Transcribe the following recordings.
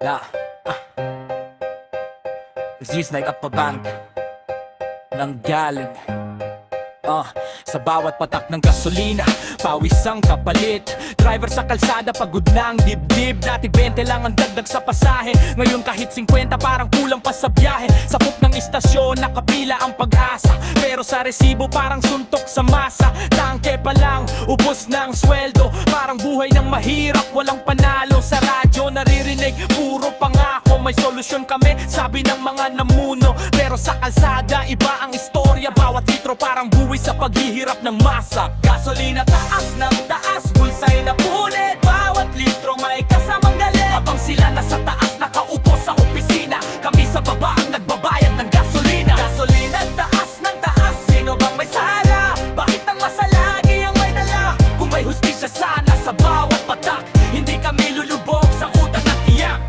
Yeah. It's like up a bank ng galing. Sa bawat patak ng gasolina, pawis ang kapalit. Driver sa kalsada, pagod na ang dibdib. Dati 20 lang ang dagdag sa pasahe, ngayon kahit 50 parang kulang pa sa biyahe. Sa puk ng istasyon, nakapila ang pag-asa, pero sa resibo parang suntok sa masa. Tangke pa lang, ubos ng sweldo, parang buhay ng mahirap, walang panalo. Sa radyo naririnig, puro pangako, may solusyon kami, sabi ng mga namuno. Pero sa kalsada, iba ang istorya. Bawat litro parang buwi sa paghihirap ng masa. Gasolina taas ng taas, bulsay na punit. Bawat litro may kasamang galit. Habang sila nasa taas, nakaupo sa opisina, kami sa baba ang nagbabayad ng gasolina. Gasolina taas ng taas, sino bang may sala? Bakit ang masalagi ang may dala? Kung may hustisya sana sa bawat patak, hindi kami lulubog sa utang at iyak.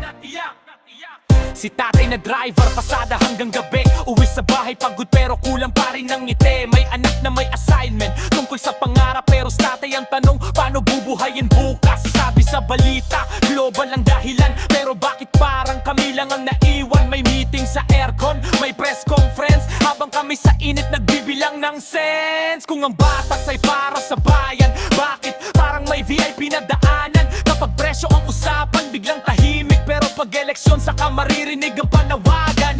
Si tatay na driver, pasada hanggang gabi, uwi sa bahay pagod pero kulang pa rin ng ngiti. May anak na may assignment tungkol sa pangarap, pero sa tatay ang tanong, paano bubuhayin bukas? Sabi sa balita, global ang dahilan, pero bakit parang kami lang ang naiwan? May meeting sa aircon, may press conference, habang kami sa init nagbibilang ng cents. Kung ang batas ay para sa bayan, bakit parang may VIP na daanan? Kapag presyo ang usapan, biglang tahimik, pero pag eleksyon saka maririnig ang panawagan.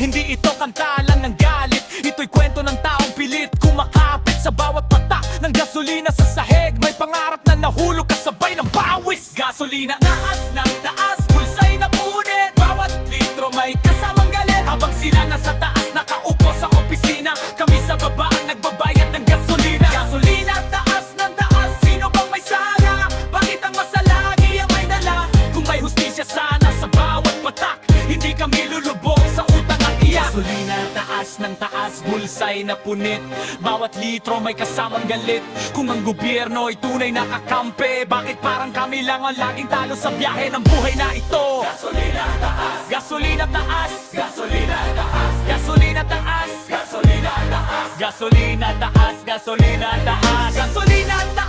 Hindi ito kantalan ng galit, ito'y kwento ng taong pilit kumakapit sa bawat patak ng gasolina sa sahig. May pangarap na nahulog kasabay ng bawis. Gasolina taas ng taas, bulsay na punit. Bawat litro may kasamang galit. Habang sila nasa taas, nakaupo sa opisina, kami sa baba ang nagbabayad ng gasolina. Gasolina taas ng taas, sino bang may sala? Bakit ang masalagi ang may dala? Kung may hustisya sana sa bawat patak, hindi kami lulubog sa utang at iyak. Gasolina taas ng taas, bulsay na punit. Bawat litro may kasamang galit. Kung ang gobyerno ay tunay na kakampi, bakit parang kami lang ang laging talo sa biyahe ng buhay na ito? Gasolina taas, gasolina taas, gasolina taas, gasolina taas, gasolina taas, gasolina taas, gasolina taas, gasolina taas.